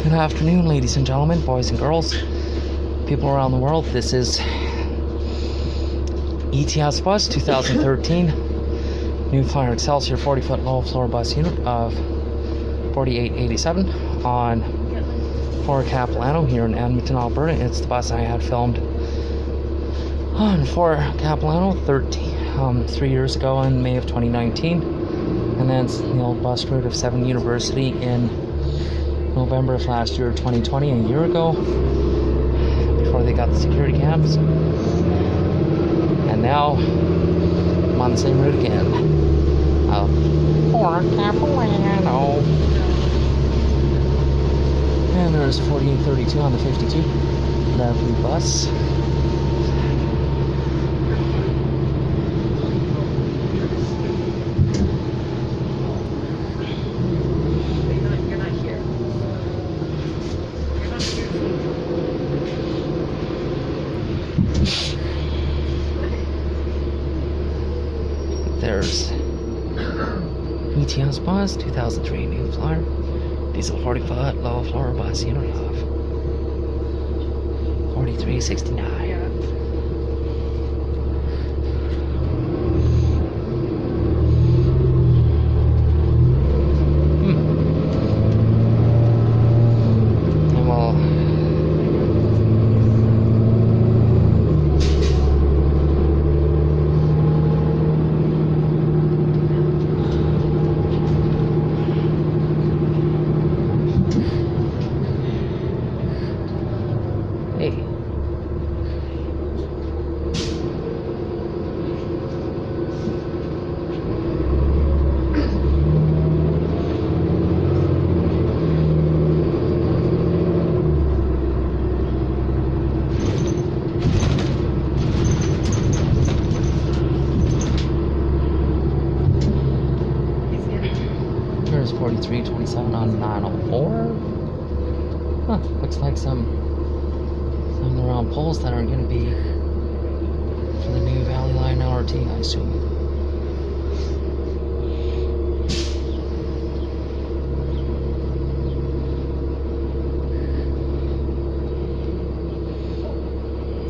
Good afternoon, ladies and gentlemen, boys and girls, people around the world. This is ETS bus 2013 New Flyer Excelsior 40-foot low floor bus unit of 4887 on for Capilano here in Edmonton, Alberta. It's the bus I had filmed on for Capilano 3 years ago in May of 2019, and then it's the old bus route of 7 University in November of last year, 2020, a year ago, before they got the security cams. And now I'm on the same route again. For Capilano. And there's 4832 on the 52. Lovely bus. There's ETS bus 2003 New Flyer diesel 40-foot low floor bus unit of 4369. Hey. There's 4327 on 904. Huh, looks like some around poles that are going to be for the new Valley Line LRT, I assume.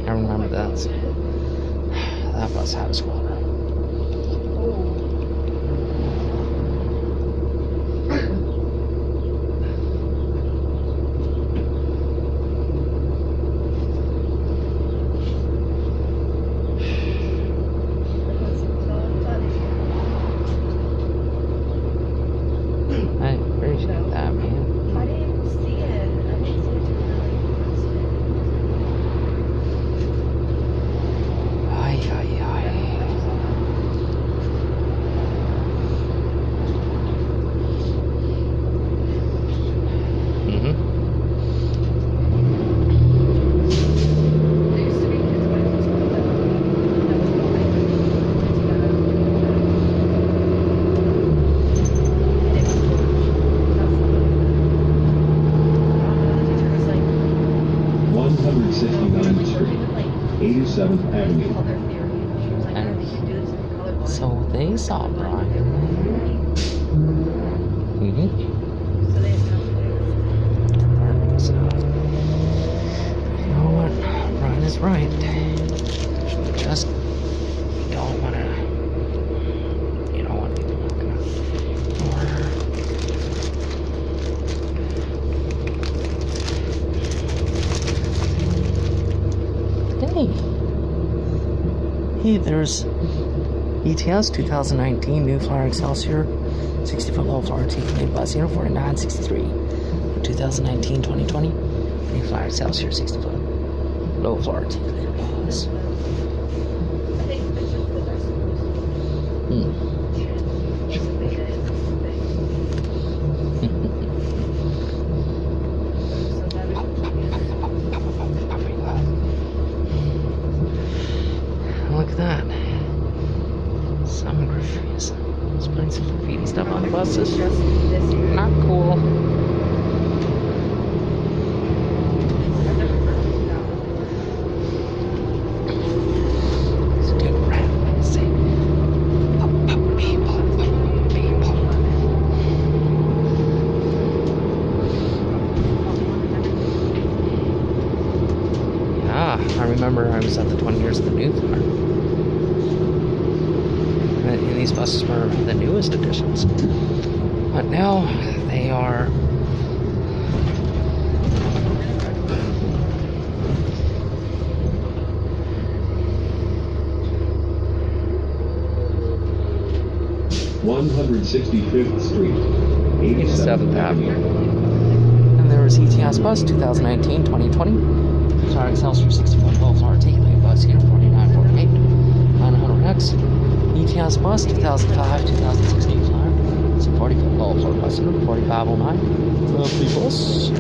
I remember that bus had a squatter. I appreciate that, man. I didn't see it. I didn't see it Ay. There used to be kids when I was little that was like 169th Street, 87th Avenue. color theory. She was like, I think you do this in color blind. So they saw Brian. So they have So, you know what? Brian is right. Just don't want to. You don't want people looking at Hey, there's ETS 2019 New Flyer Excelsior 60-foot low floor T bus unit 4963 for 2019-2020 New Flyer Excelsior 60-foot low floor T bus. I think it's just because they're supposed Look at that. Some graffiti. Let's put some graffiti stuff on the buses. Not cool. It's a good brand. Let's see. remember I was at the 20 years of the New Flyer. And these buses were the newest editions. But now they are (165th Street, 87th Avenue). And there was ETS bus 2019-2020. Flyer Excelsior 64 12 floor articulated bus here 4948 900X. ETS bus 2005-2016 flyer. It's a 40-foot low floor bus here 4509. Lovely bus.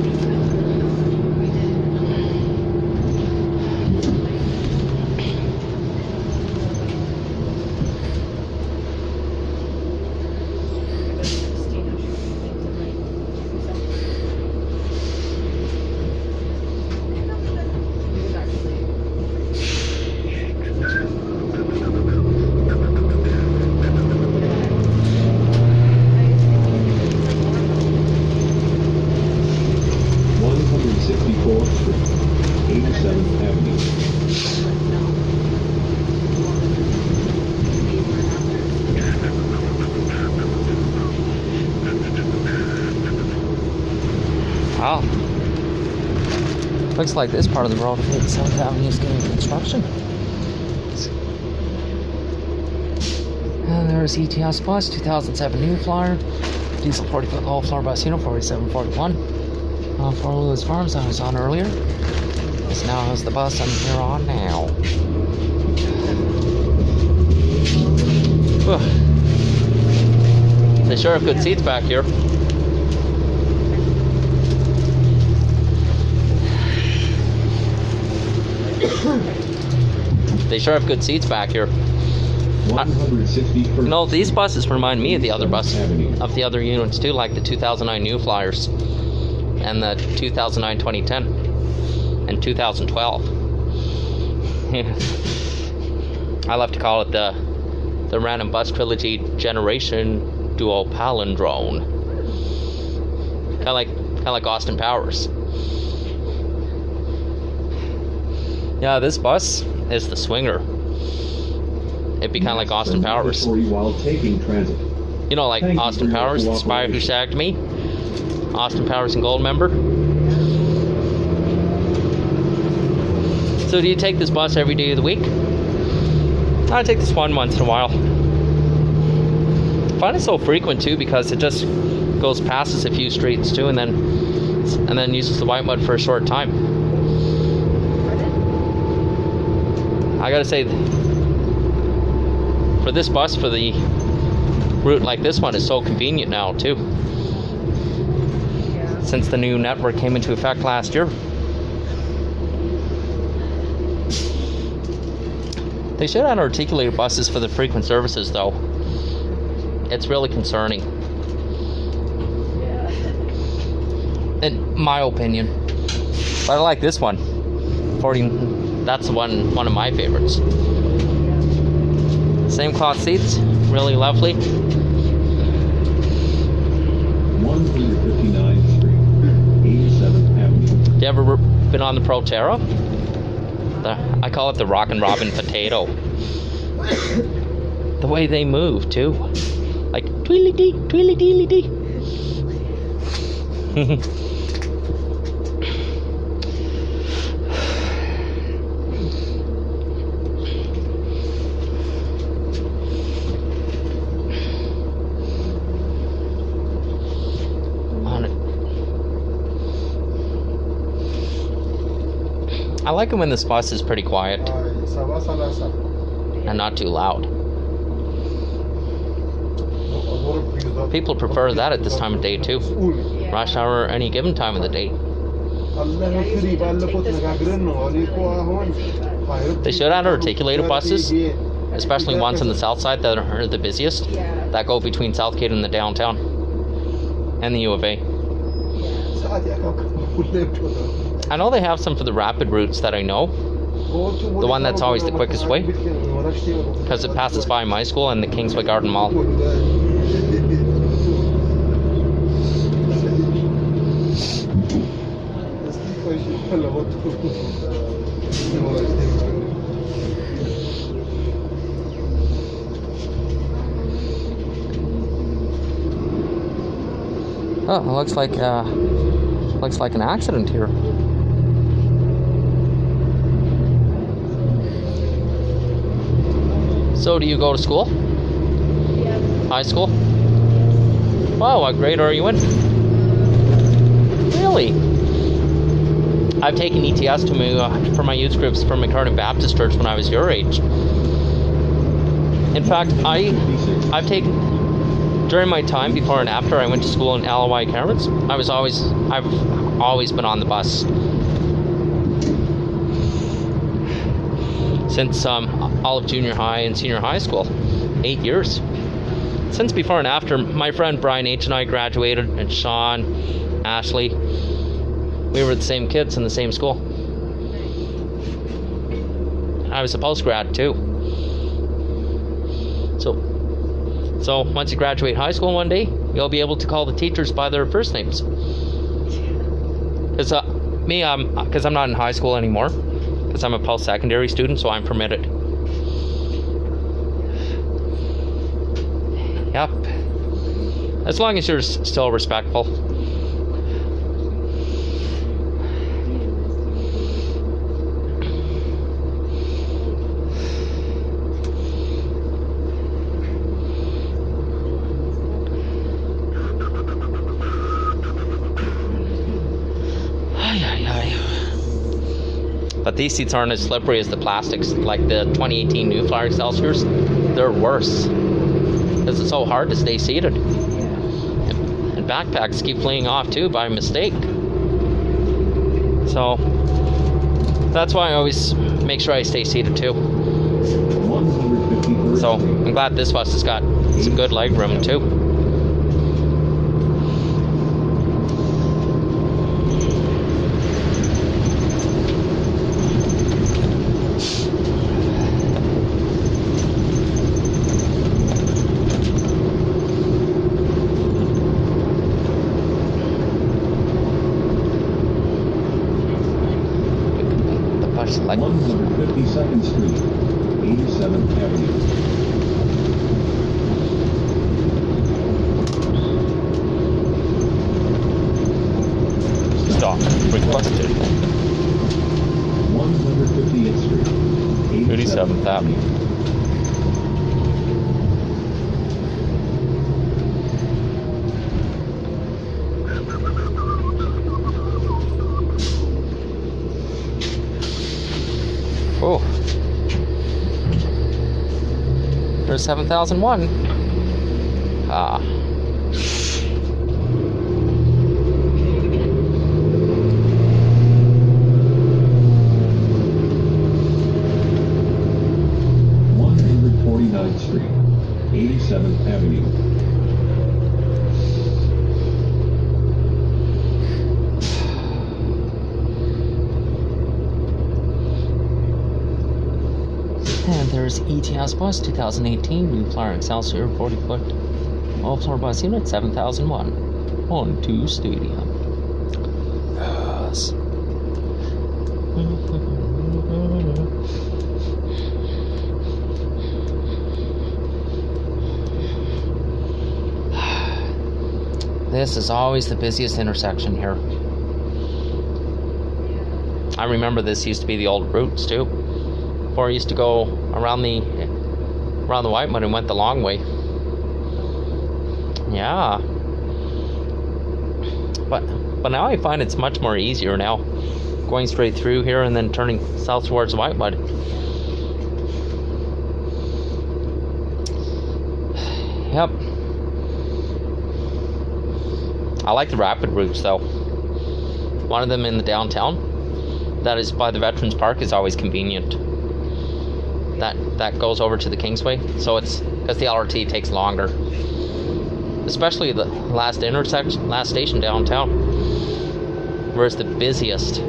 Wow. Looks like this part of the road of 87th Avenue is getting construction. And there's ETS bus, 2007 New Flyer, diesel 40-foot low floor bus, 4741. For Lewis Farms I was on earlier. This now is the bus I'm here on now. Whew. They sure have good seats back here. They sure have good seats back here. You know, these buses remind me of the other units too, like the 2009 New Flyers and the 2009 2010 and 2012. I love to call it the Random Bus Trilogy Generation Duo Palindrome. Kind of like Austin Powers. Yeah, this bus is the swinger. It'd be kind of like Austin Powers. While taking transit. You know, like Austin Powers, the spy who shagged me. Austin Powers and Gold member. So do you take this bus every day of the week? I take this one once in a while. I find it so frequent too because it just goes past us a few streets too, and then uses the white mud for a short time. I gotta say, for this bus, for the route like this one, is so convenient now too. Since the new network came into effect last year. They should have articulated buses for the frequent services though. It's really concerning. In my opinion. But I like this one. That's the one of my favorites. Same cloth seats, really lovely. 159th Street, 87th Avenue. You ever been on the Proterra? I call it the Rockin' Robin potato. The way they move too, like tweedly-dee, tweedly-dee-dee. I like it when this bus is pretty quiet and not too loud. People prefer that at this time of day too. Rush hour or any given time of the day. They should have articulated buses, especially ones on the south side that are the busiest, that go between Southgate and the downtown and the U of A. I know they have some for the rapid routes that I know. The one that's always the quickest way, because it passes by my school and the Kingsway Garden Mall. Oh, it looks like an accident here. So, do you go to school? Yes. High school? Wow, what grade are you in? Really? I've taken ETS for my youth groups from McCartan Baptist Church when I was your age. In fact, I've taken during my time before and after I went to school in LOI Cairns. I've always been on the bus since all of junior high and senior high school. 8 years. Since before and after, my friend Brian H. and I graduated, and Sean, Ashley, we were the same kids in the same school. I was a post-grad too. So once you graduate high school one day, you'll be able to call the teachers by their first names. Because because I'm not in high school anymore, because I'm a post-secondary student, so I'm permitted. Yep. As long as you're still respectful. But these seats aren't as slippery as the plastics, like the 2018 New Flyer Excelsiors. They're worse because it's so hard to stay seated. And backpacks keep fleeing off too by mistake. So that's why I always make sure I stay seated too. So I'm glad this bus has got some good leg room too. Like 152nd Street, 87th Avenue. Stop. Requested. 150th Street, 87th Avenue. Oh, there's 7001. Ah. Street, 87th Avenue. And there's ETS bus 2018 New Flyer Excelsior 40-foot all-floor bus unit 7001 on to Stadium. Yes. This is always the busiest intersection here. I remember this used to be the old routes too. Before I used to go around the Whitemud and went the long way. Yeah. But now I find it's much more easier now. Going straight through here and then turning south towards Whitemud. Yep. I like the rapid routes though. One of them in the downtown, that is by the Veterans Park, is always convenient. That goes over to the Kingsway, so it's because the LRT takes longer. Especially the last station downtown, where it's the busiest.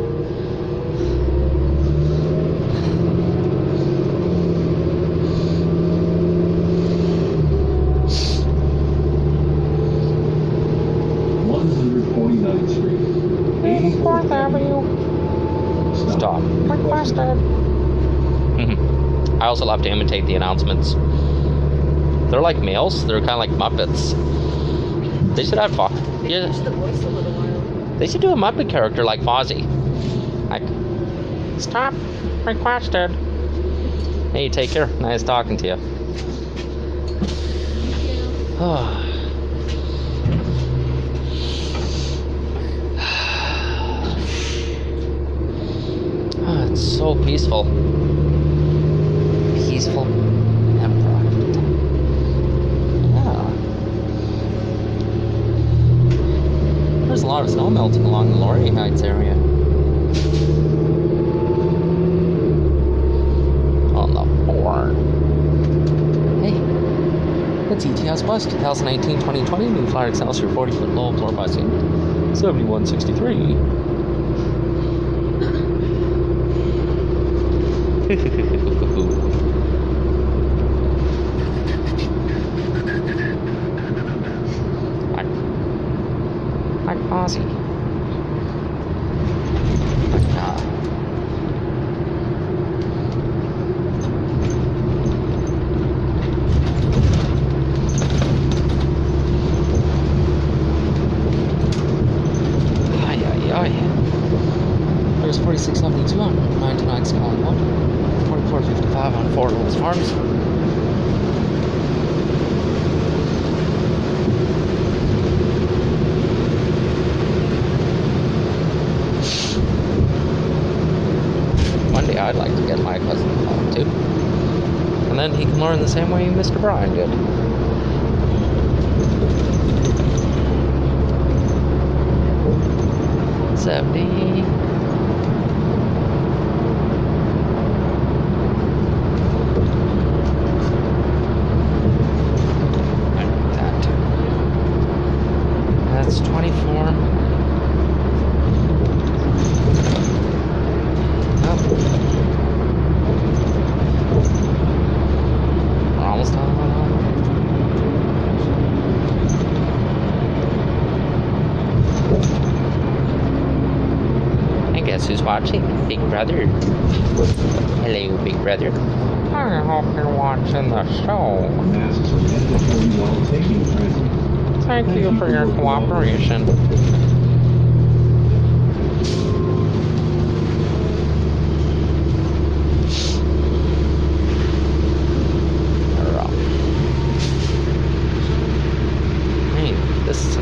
Stop. Requested. I also love to imitate the announcements. They're like males. They're kind of like Muppets. They should have They changed the voice a little while. They should do a Muppet character like Fozzie. Like, stop. Requested. Hey, take care. Nice talking to you. Oh. Oh, it's so peaceful. Peaceful and private. Yeah. There's a lot of snow melting along the Laurier Heights area. On the board. Hey, it's ETS bus 2019-2020 New Flyer Excelsior 40-foot low floor bus unit 7163. Like Ozzy. There's 4672 on 99 Scotland Road, 4455 on Fort Hills Farms. One day I'd like to get my cousin involved too. And then he can learn the same way Mr. Brian did. $70. That's 24. Oh. We're almost done. And guess who's watching? Big Brother. Hello, Big Brother. I hope you're watching the show. Masks are mandatory while taking transit. Thank you for your cooperation. Hey, this is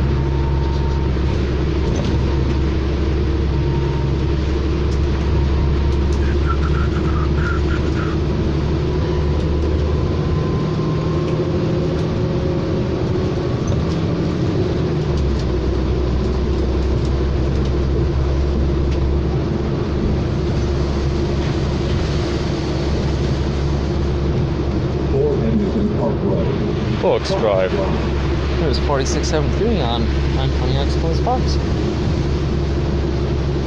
Books Drive. There's 4673 on 920X Close Parks.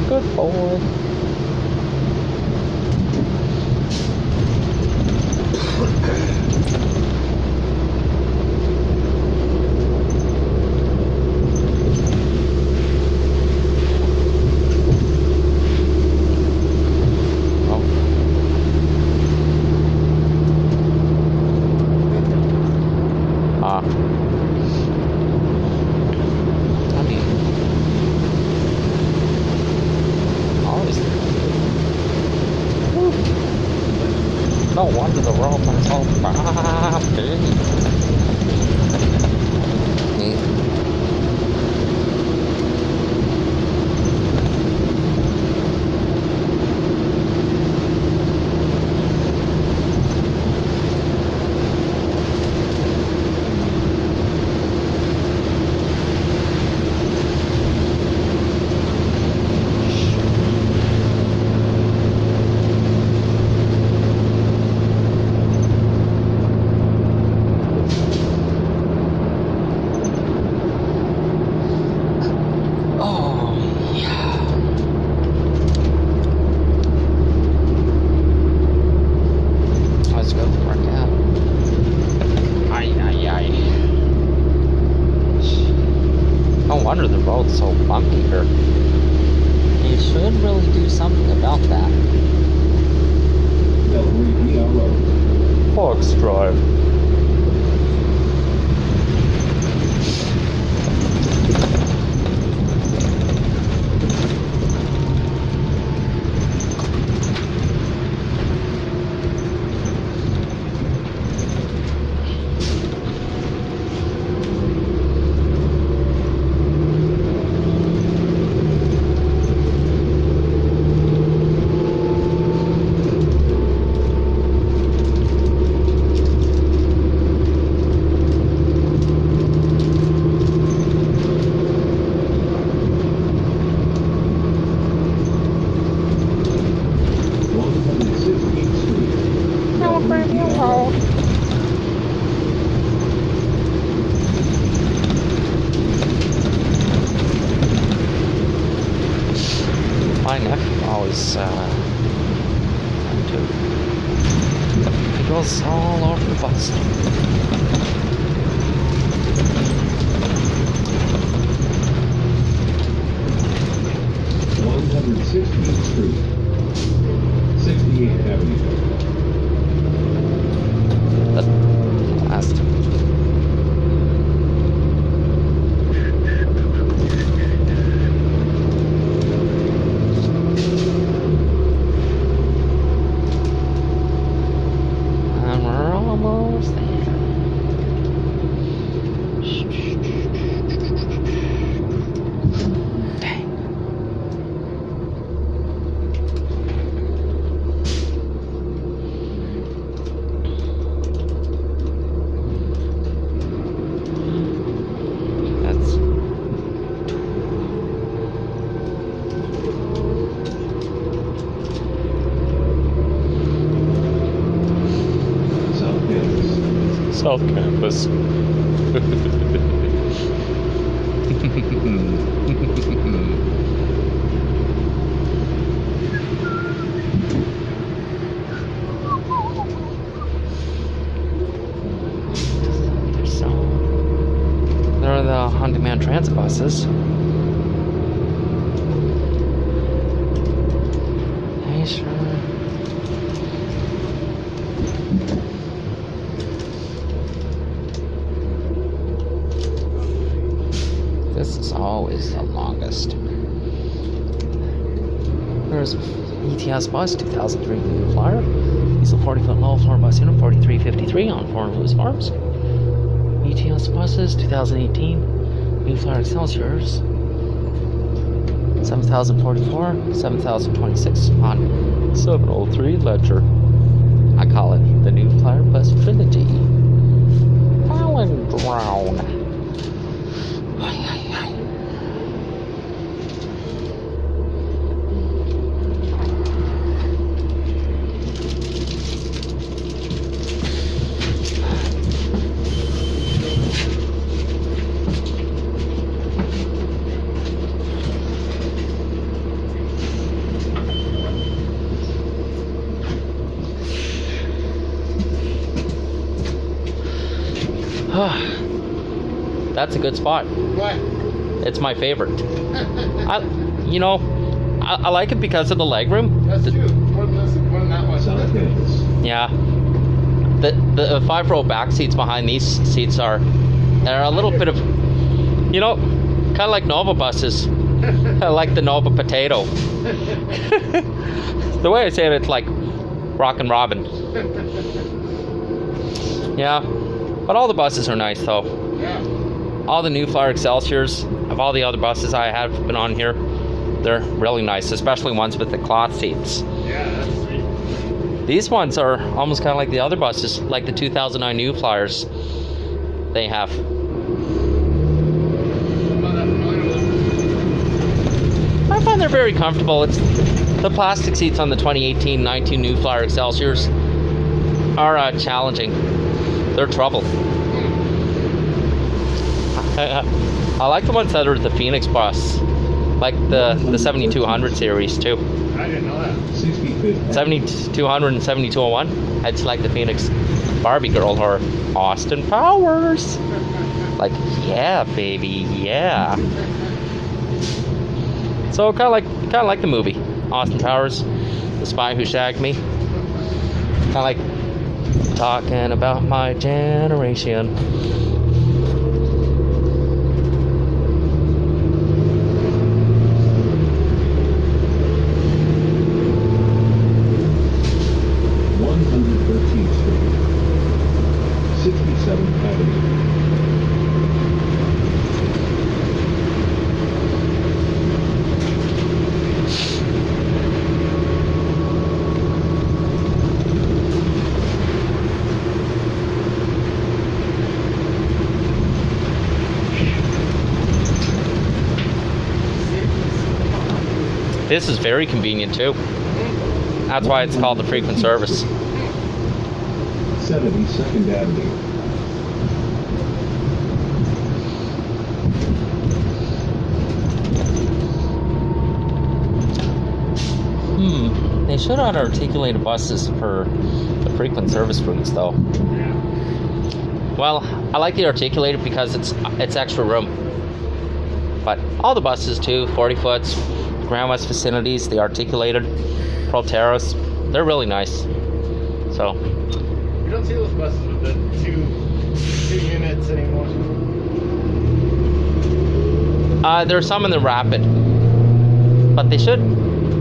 Good boy. No wonder the world is so fast. No wonder the road's so bumpy here. You should really do something about about that. L3PRO. Fox Drive. My neck always it goes all over the bus. Street, 68th Avenue. Last. And we're almost there. Dang. South Campus. So, there are the on-demand transit buses. Hey, sure. This is always the longest. There's ETS bus, 2003 new flyer. Diesel 40-foot low floor bus unit, 4353 on Foreign Lewis Farms. ETS buses, 2018 new flyer Excelsiors, 7044, 7026 on 703 Ledger. I call it the new flyer bus trilogy. Palindrome. That's a good spot. What? It's my favorite. I like it because of the legroom. That's true. More than that one. South Campus. Yeah. The 5-row back seats behind these seats they're a little bit of, kind of like Nova buses. I like the Nova potato. The way I say it, it's like Rockin' Robin. Yeah. But all the buses are nice though. Yeah. All the new Flyer Excelsiors of all the other buses I have been on here, they're really nice, especially ones with the cloth seats. Yeah, that's sweet. These ones are almost kind of like the other buses, like the 2009 new Flyers they have. I'm not that familiar with them. I find they're very comfortable. It's the plastic seats on the 2018-19 new Flyer Excelsiors are challenging. They're trouble. I like the ones that are the Phoenix bus, like the 7200 series too. I didn't know that. 65th. 7200 and 7201. I'd like the Phoenix Barbie girl or Austin Powers. Like, yeah, baby, yeah. So kind of like the movie Austin Powers, The Spy Who Shagged Me. Kind of like talking about my generation. This is very convenient too. That's why it's called the frequent service. 72nd Avenue. They should have articulated buses for the frequent service routes though. Well, I like the articulated because it's extra room. But all the buses too, 40 foots, Grand West Vicinities, the articulated, Proteras, they're really nice. So You don't see those buses with the two units anymore. there's some in the Rapid, but they should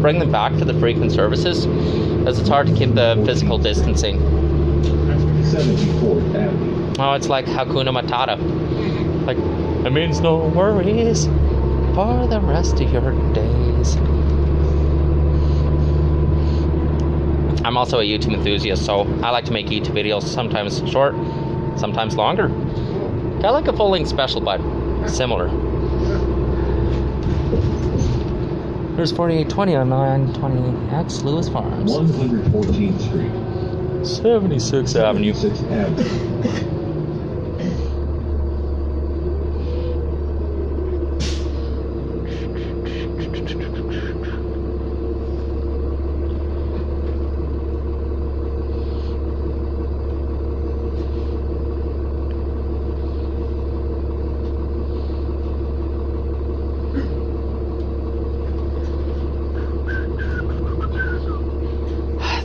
bring them back for the frequent services, as it's hard to keep the physical distancing. 74th Avenue. Oh, it's like Hakuna Matata. Like, it means no worries for the rest of your days. I'm also a YouTube enthusiast, so I like to make YouTube videos, sometimes short, sometimes longer. Kind of like a full-length special, but similar. There's 4820 on 920X Lewis Farms. 114th Street. 76th Avenue. 76th Avenue.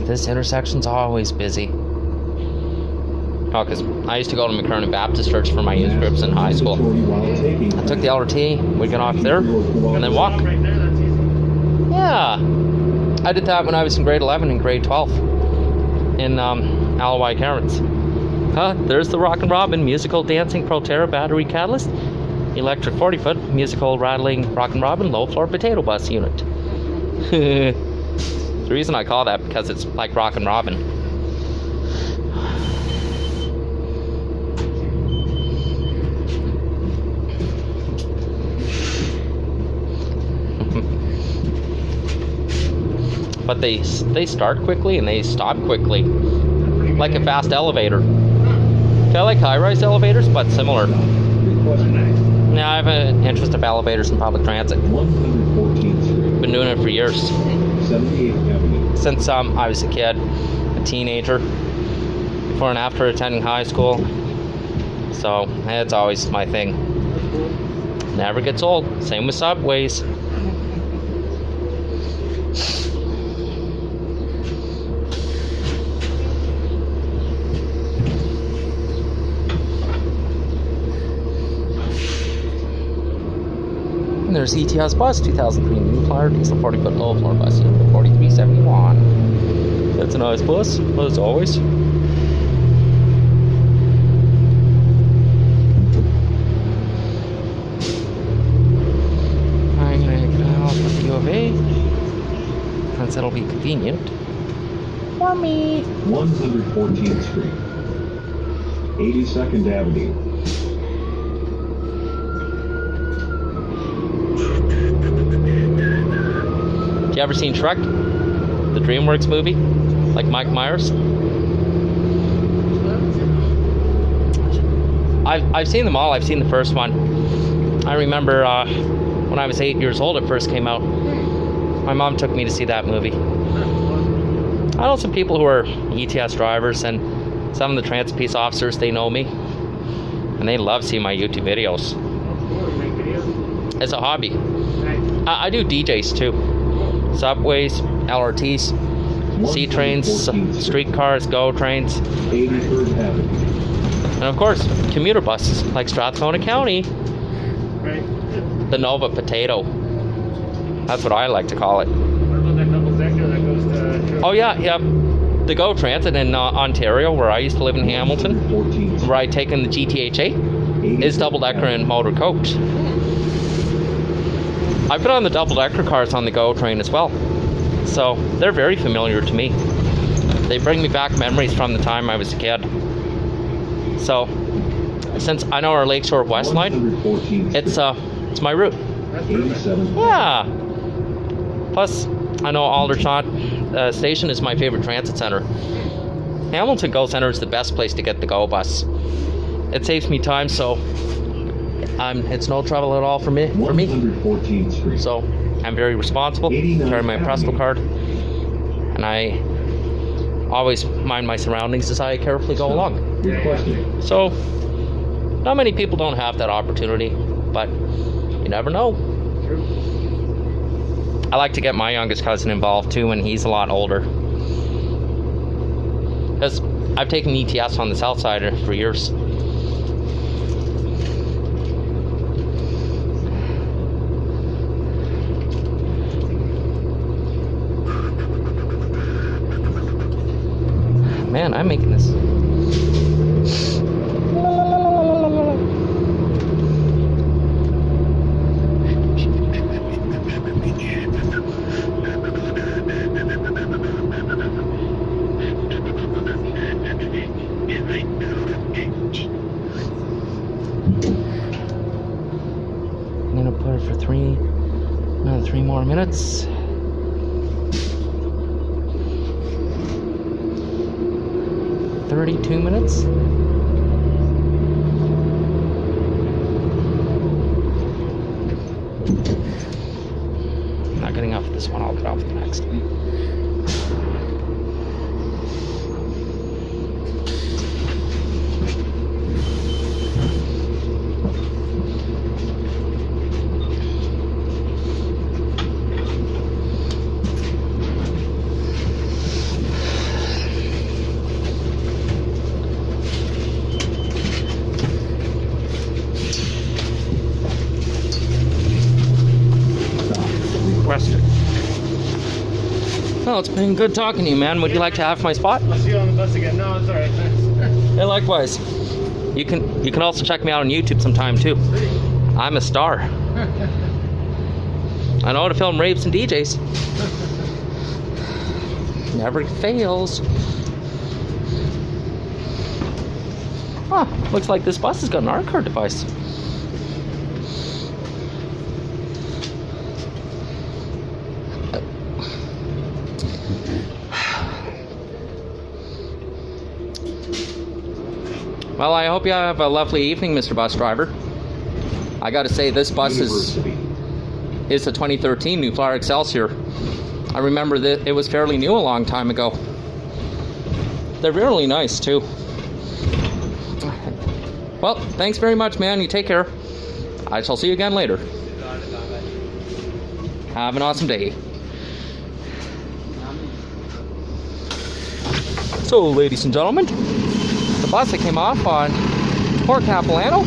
This intersection's always busy. Oh, because I used to go to McKernan Baptist Church for my youth groups in high school. I took the LRT, we'd get off there, and then walk. Right there, that's easy. Yeah. I did that when I was in grade 11 and grade 12 in Alawai Cairns. There's the Rockin' Robin musical dancing Proterra battery catalyst, electric 40-foot musical rattling Rockin' Robin low floor potato bus unit. The reason I call that because it's like Rockin' Robin. But they start quickly and they stop quickly, like a fast elevator. Kind of like high-rise elevators, but similar. Now I have an interest of elevators in public transit. 114th Street. Been doing it for years. 78th Avenue. Since I was a kid, a teenager, before and after attending high school. So it's always my thing. Never gets old. Same with subways. And there's ETS bus 2003 New Flyer diesel 40-foot low floor bus unit 4371. That's a nice bus, as always. I'm gonna get off at the U of A, since it'll be convenient for me. 114th Street. 82nd Avenue. You ever seen Shrek? The DreamWorks movie? Like Mike Myers? I've seen them all. I've seen the first one. I remember when I was 8 years old, it first came out. My mom took me to see that movie. I know some people who are ETS drivers, and some of the transit piece officers, they know me. And they love seeing my YouTube videos. It's a hobby. I do DJs too. Subways, LRTs, C trains, 114th Street. streetcars, GO trains, 83rd Avenue. and of course, commuter buses like Strathcona County, Right. the Nova Potato. That's what I like to call it. What about that double decker that goes to? Oh yeah, yeah. The GO Transit in Ontario, where I used to live in Hamilton, 114th where I taken the GTHA, is 83rd double-decker Avenue. and motor coach. I've been on the double-decker cars on the GO train as well, so they're very familiar to me. They bring me back memories from the time I was a kid. So, since I know our Lakeshore West line, 114th it's my route. That's perfect. 87th. Yeah. Plus, I know Aldershot Station is my favorite transit center. Hamilton GO Center is the best place to get the GO bus. It saves me time, so it's no trouble at all for me. 114th Street. So I'm very responsible. 89th Carry my postal Avenue. card, and I always mind my surroundings as I carefully go along. Requesting. So not many people don't have that opportunity, but you never know. True. I like to get my youngest cousin involved too, and he's a lot older. Because I've taken ETS on the south side for years. Man, I'm making this. I'm gonna put it for another 3 more minutes. $32 minutes. Not getting off this one, I'll get off the next. Requested. Well, it's been good talking to you, man. Would you like to have my spot? I'll see you on the bus again. No, it's alright. Thanks. Yeah, likewise. You can also check me out on YouTube sometime too. I'm a star. I know how to film raves and DJs. Never fails. Huh, looks like this bus has got an R-card device. Well, I hope you have a lovely evening, Mr. Bus Driver. I gotta say, this bus is a 2013 New Flyer Excelsior. I remember that it was fairly new a long time ago. They're really nice, too. Well, thanks very much, man. You take care. I shall see you again later. Have an awesome day. So, ladies and gentlemen, the bus that came off on Port Capilano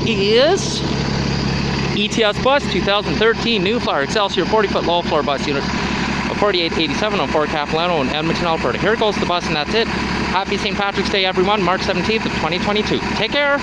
is ETS bus 2013 New Flyer Excelsior 40-foot low floor bus unit of 4887 on Port Capilano in Edmonton, Alberta. Here goes the bus, and that's it. Happy St. Patrick's Day, everyone, March 17th of 2022. Take care.